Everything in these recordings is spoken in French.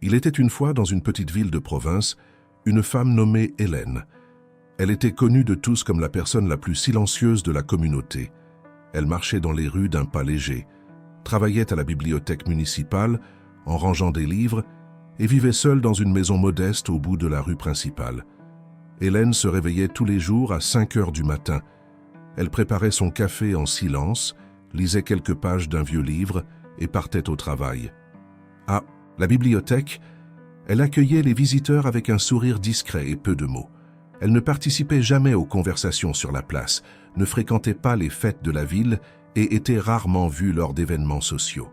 Il était une fois dans une petite ville de province, une femme nommée Hélène. Elle était connue de tous comme la personne la plus silencieuse de la communauté. Elle marchait dans les rues d'un pas léger, travaillait à la bibliothèque municipale en rangeant des livres et vivait seule dans une maison modeste au bout de la rue principale. Hélène se réveillait tous les jours à 5 heures du matin. Elle préparait son café en silence, lisait quelques pages d'un vieux livre et partait au travail. À la bibliothèque, elle accueillait les visiteurs avec un sourire discret et peu de mots. Elle ne participait jamais aux conversations sur la place, ne fréquentait pas les fêtes de la ville et était rarement vue lors d'événements sociaux.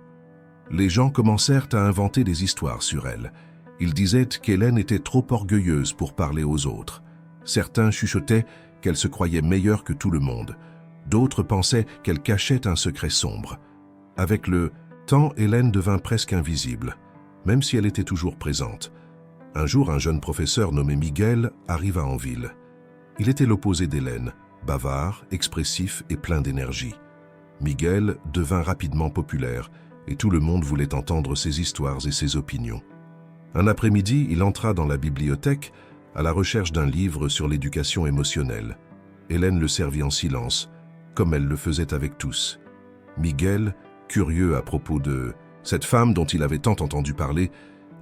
Les gens commencèrent à inventer des histoires sur elle. Ils disaient qu'Hélène était trop orgueilleuse pour parler aux autres. Certains chuchotaient qu'elle se croyait meilleure que tout le monde. D'autres pensaient qu'elle cachait un secret sombre. Avec le temps, Hélène devint presque invisible, même si elle était toujours présente. Un jour, un jeune professeur nommé Miguel arriva en ville. Il était l'opposé d'Hélène, bavard, expressif et plein d'énergie. Miguel devint rapidement populaire et tout le monde voulait entendre ses histoires et ses opinions. Un après-midi, il entra dans la bibliothèque à la recherche d'un livre sur l'éducation émotionnelle. Hélène le servit en silence, comme elle le faisait avec tous. Miguel, curieux à propos de cette femme dont il avait tant entendu parler,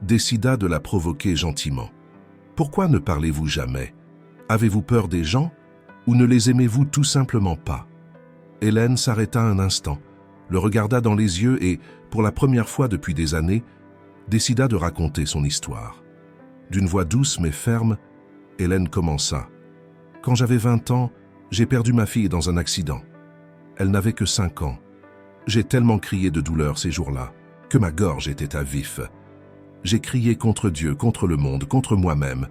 décida de la provoquer gentiment. « Pourquoi ne parlez-vous jamais? Avez-vous peur des gens ou ne les aimez-vous tout simplement pas ?» Hélène s'arrêta un instant, le regarda dans les yeux et, pour la première fois depuis des années, décida de raconter son histoire. D'une voix douce mais ferme, Hélène commença. « Quand j'avais 20 ans, j'ai perdu ma fille dans un accident. Elle n'avait que 5 ans. J'ai tellement crié de douleur ces jours-là que ma gorge était à vif. J'ai crié contre Dieu, contre le monde, contre moi-même,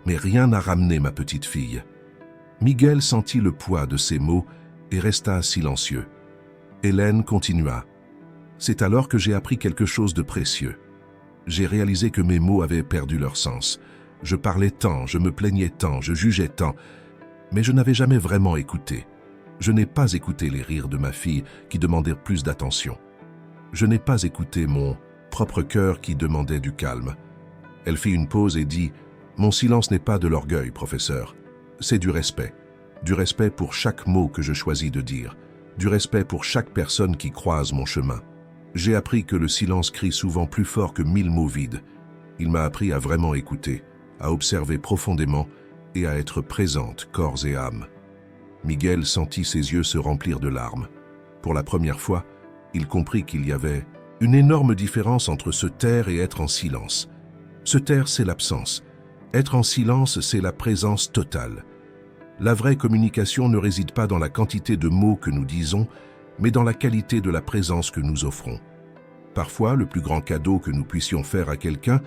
mais rien n'a ramené ma petite fille. » Miguel sentit le poids de ces mots et resta silencieux. Hélène continua. « C'est alors que j'ai appris quelque chose de précieux. J'ai réalisé que mes mots avaient perdu leur sens. Je parlais tant, je me plaignais tant, je jugeais tant, mais je n'avais jamais vraiment écouté. Je n'ai pas écouté les rires de ma fille qui demandèrent plus d'attention. Je n'ai pas écouté mon propre cœur qui demandait du calme. » Elle fit une pause et dit « Mon silence n'est pas de l'orgueil, professeur. C'est du respect. Du respect pour chaque mot que je choisis de dire. Du respect pour chaque personne qui croise mon chemin. J'ai appris que le silence crie souvent plus fort que 1000 mots vides. Il m'a appris à vraiment écouter, à observer profondément et à être présente, corps et âme. » Miguel sentit ses yeux se remplir de larmes. Pour la première fois, il comprit qu'il y avait une énorme différence entre se taire et être en silence. Se taire, c'est l'absence. Être en silence, c'est la présence totale. La vraie communication ne réside pas dans la quantité de mots que nous disons, mais dans la qualité de la présence que nous offrons. Parfois, le plus grand cadeau que nous puissions faire à quelqu'un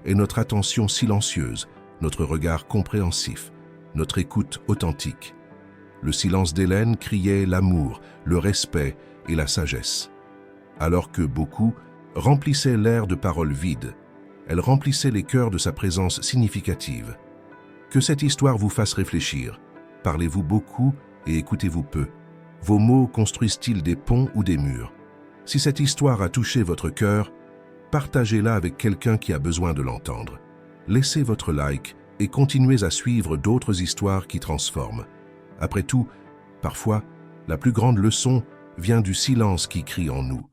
est notre attention silencieuse, notre regard compréhensif, notre écoute authentique. Le silence d'Hélène criait l'amour, le respect et la sagesse. Alors que beaucoup remplissaient l'air de paroles vides, elle remplissait les cœurs de sa présence significative. Que cette histoire vous fasse réfléchir. Parlez-vous beaucoup et écoutez-vous peu? Vos mots construisent-ils des ponts ou des murs? Si cette histoire a touché votre cœur, partagez-la avec quelqu'un qui a besoin de l'entendre. Laissez votre like et continuez à suivre d'autres histoires qui transforment. Après tout, parfois, la plus grande leçon vient du silence qui crie en nous.